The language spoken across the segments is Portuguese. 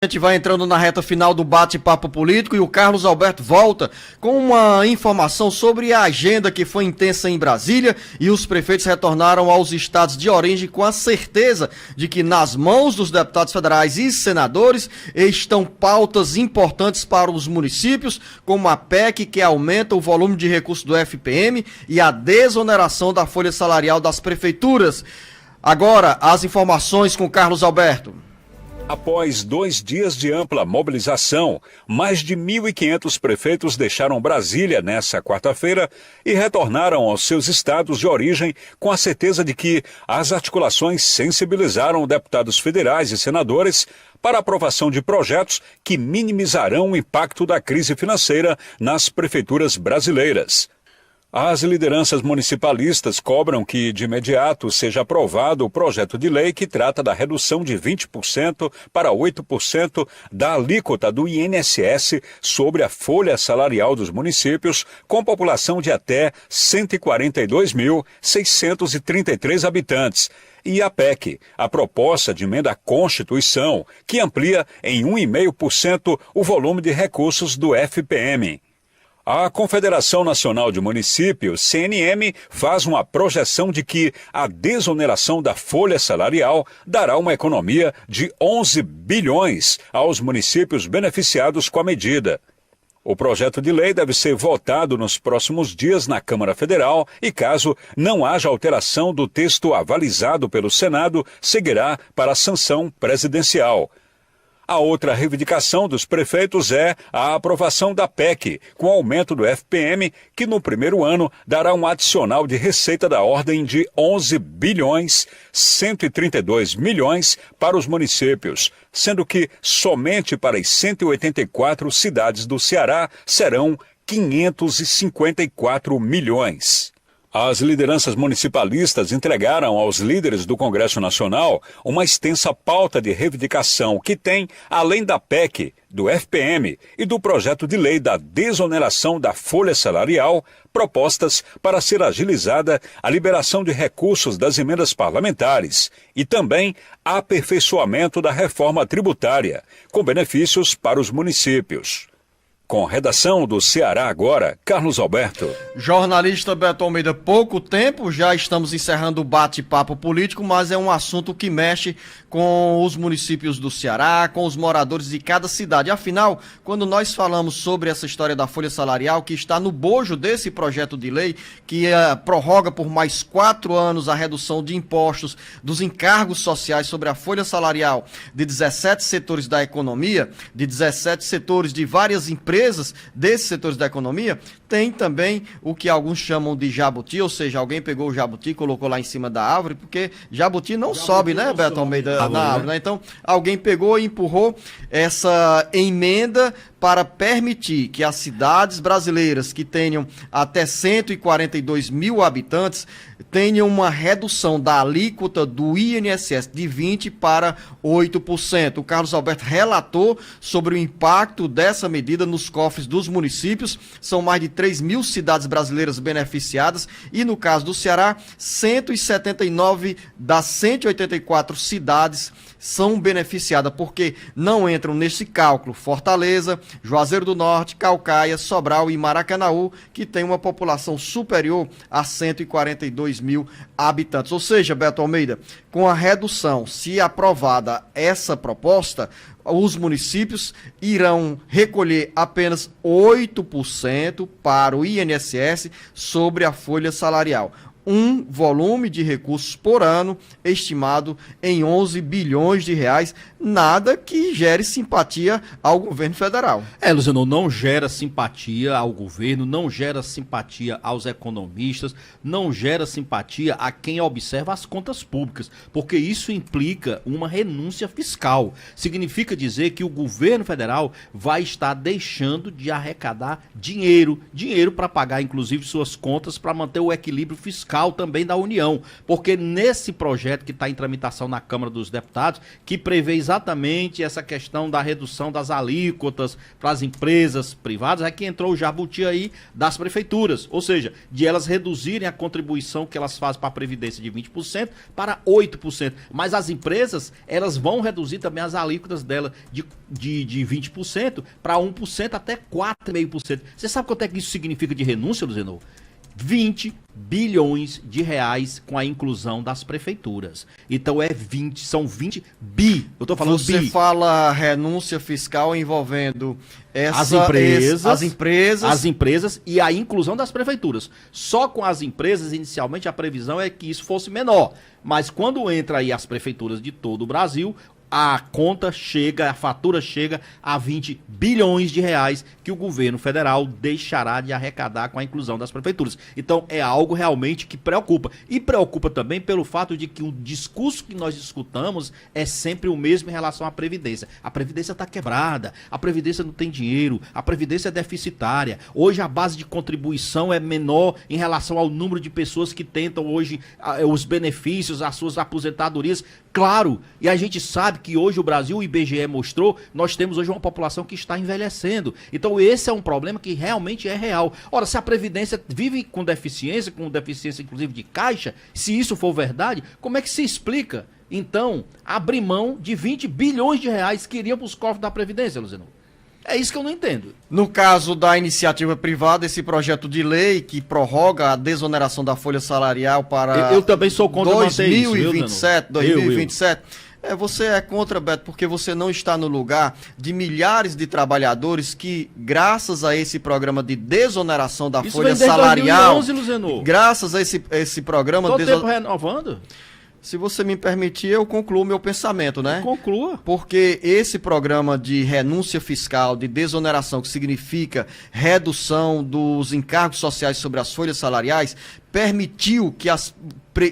A gente vai entrando na reta final do bate-papo político e o Carlos Alberto volta com uma informação sobre a agenda que foi intensa em Brasília e os prefeitos retornaram aos estados de origem com a certeza de que nas mãos dos deputados federais e senadores estão pautas importantes para os municípios, como a PEC, que aumenta o volume de recursos do FPM, e a desoneração da folha salarial das prefeituras. Agora, as informações com Carlos Alberto. Após 2 dias de ampla mobilização, mais de 1.500 prefeitos deixaram Brasília nesta quarta-feira e retornaram aos seus estados de origem com a certeza de que as articulações sensibilizaram deputados federais e senadores para a aprovação de projetos que minimizarão o impacto da crise financeira nas prefeituras brasileiras. As lideranças municipalistas cobram que, de imediato, seja aprovado o projeto de lei que trata da redução de 20% para 8% da alíquota do INSS sobre a folha salarial dos municípios com população de até 142.633 habitantes. E a PEC, a proposta de emenda à Constituição, que amplia em 1,5% o volume de recursos do FPM. A Confederação Nacional de Municípios, CNM, faz uma projeção de que a desoneração da folha salarial dará uma economia de 11 bilhões aos municípios beneficiados com a medida. O projeto de lei deve ser votado nos próximos dias na Câmara Federal e, caso não haja alteração do texto avalizado pelo Senado, seguirá para a sanção presidencial. A outra reivindicação dos prefeitos é a aprovação da PEC, com aumento do FPM, que no primeiro ano dará um adicional de receita da ordem de 11 bilhões 132 milhões para os municípios, sendo que somente para as 184 cidades do Ceará serão 554 milhões. As lideranças municipalistas entregaram aos líderes do Congresso Nacional uma extensa pauta de reivindicação que tem, além da PEC, do FPM e do projeto de lei da desoneração da folha salarial, propostas para ser agilizada a liberação de recursos das emendas parlamentares e também aperfeiçoamento da reforma tributária, com benefícios para os municípios. Com redação do Ceará Agora, Carlos Alberto. Jornalista Beto Almeida, pouco tempo, já estamos encerrando o bate-papo político, mas é um assunto que mexe com os municípios do Ceará, com os moradores de cada cidade. Afinal, quando nós falamos sobre essa história da folha salarial, que está no bojo desse projeto de lei, que prorroga por mais 4 anos a redução de impostos dos encargos sociais sobre a folha salarial de 17 setores da economia, de 17 setores de várias empresas desses setores da economia, tem também o que alguns chamam de jabuti, ou seja, alguém pegou o jabuti e colocou lá em cima da árvore, porque jabuti não sobe, né, Beto Almeida, na árvore, né? Então, alguém pegou e empurrou essa emenda para permitir que as cidades brasileiras que tenham até 142 mil habitantes tenham uma redução da alíquota do INSS de 20% para 8%. O Carlos Alberto relatou sobre o impacto dessa medida nos cofres dos municípios. São mais de 3 mil cidades brasileiras beneficiadas e, no caso do Ceará, 179 das 184 cidades são beneficiadas, porque não entram nesse cálculo Fortaleza, Juazeiro do Norte, Caucaia, Sobral e Maracanaú, que tem uma população superior a 142 mil habitantes. Ou seja, Beto Almeida, com a redução, se aprovada essa proposta, os municípios irão recolher apenas 8% para o INSS sobre a folha salarial. Um volume de recursos por ano estimado em 11 bilhões de reais, nada que gere simpatia ao governo federal. Luciano, não gera simpatia ao governo, não gera simpatia aos economistas, não gera simpatia a quem observa as contas públicas, porque isso implica uma renúncia fiscal. Significa dizer que o governo federal vai estar deixando de arrecadar dinheiro para pagar, inclusive, suas contas para manter o equilíbrio fiscal fiscal também da União, porque nesse projeto que está em tramitação na Câmara dos Deputados, que prevê exatamente essa questão da redução das alíquotas para as empresas privadas, é que entrou o jabuti aí das prefeituras, ou seja, de elas reduzirem a contribuição que elas fazem para a Previdência de 20% para 8%, mas as empresas, elas vão reduzir também as alíquotas dela de 20% para 1% até 4,5%. Você sabe quanto é que isso significa de renúncia, Luzenor? 20 bilhões de reais com a inclusão das prefeituras. Então são 20 bi. Eu tô falando Você bi. fala renúncia fiscal envolvendo As empresas e a inclusão das prefeituras. Só com as empresas, inicialmente, a previsão é que isso fosse menor. Mas quando entra aí as prefeituras de todo o Brasil, a conta chega, a fatura chega a 20 bilhões de reais que o governo federal deixará de arrecadar com a inclusão das prefeituras. Então é algo realmente que preocupa. E preocupa também pelo fato de que o discurso que nós escutamos é sempre o mesmo em relação à Previdência. A Previdência está quebrada, a Previdência não tem dinheiro, a Previdência é deficitária. Hoje a base de contribuição é menor em relação ao número de pessoas que tentam hoje os benefícios, as suas aposentadorias. Claro, e a gente sabe que hoje o Brasil, o IBGE mostrou, nós temos hoje uma população que está envelhecendo. Então esse é um problema que realmente é real. Ora, se a Previdência vive com deficiência inclusive de caixa, se isso for verdade, como é que se explica, então, abrir mão de 20 bilhões de reais que iriam para os cofres da Previdência, Luzenor? É isso que eu não entendo. No caso da iniciativa privada, esse projeto de lei que prorroga a desoneração da folha salarial para eu também sou contra 2027, 2027. Você é contra, Beto, porque você não está no lugar de milhares de trabalhadores que, graças a esse programa de desoneração da folha salarial, 2011, Luzenor. Graças a esse programa... Todo tempo renovando? Se você me permitir, eu concluo meu pensamento, né? Conclua. Porque esse programa de renúncia fiscal, de desoneração, que significa redução dos encargos sociais sobre as folhas salariais, permitiu que as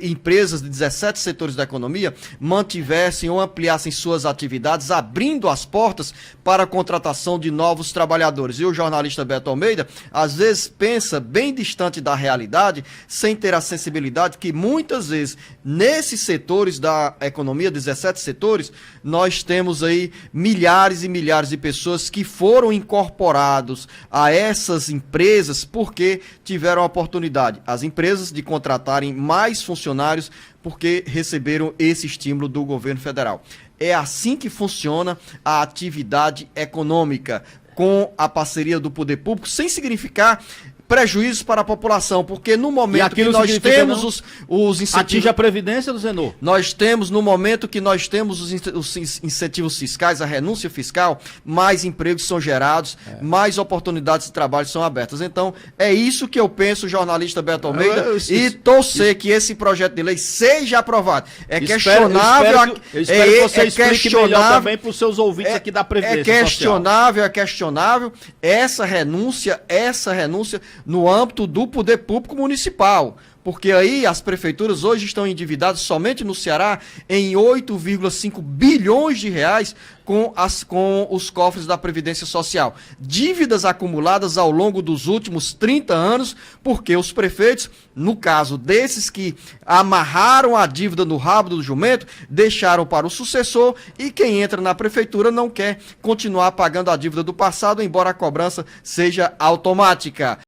empresas de 17 setores da economia mantivessem ou ampliassem suas atividades, abrindo as portas para a contratação de novos trabalhadores. E o jornalista Beto Almeida, às vezes, pensa bem distante da realidade, sem ter a sensibilidade que muitas vezes, nesses setores da economia, 17 setores, nós temos aí milhares e milhares de pessoas que foram incorporados a essas empresas porque tiveram a oportunidade, as empresas, de contratarem mais funcionários porque receberam esse estímulo do governo federal. É assim que funciona a atividade econômica, com a parceria do poder público, sem significar prejuízos para a população, porque no momento que nós temos os incentivos... Atinge a Previdência, Luzenor? No momento que nós temos os incentivos fiscais, a renúncia fiscal, mais empregos são gerados, mais oportunidades de trabalho são abertas. Então, é isso que eu penso, jornalista Beto Almeida, e torcer que esse projeto de lei seja aprovado. É questionável... Eu espero que você explique melhor também para os seus ouvintes aqui da Previdência É questionável essa renúncia no âmbito do poder público municipal, porque aí as prefeituras hoje estão endividadas somente no Ceará em 8,5 bilhões de reais com os cofres da Previdência Social. Dívidas acumuladas ao longo dos últimos 30 anos, porque os prefeitos, no caso desses que amarraram a dívida no rabo do jumento, deixaram para o sucessor, e quem entra na prefeitura não quer continuar pagando a dívida do passado, embora a cobrança seja automática.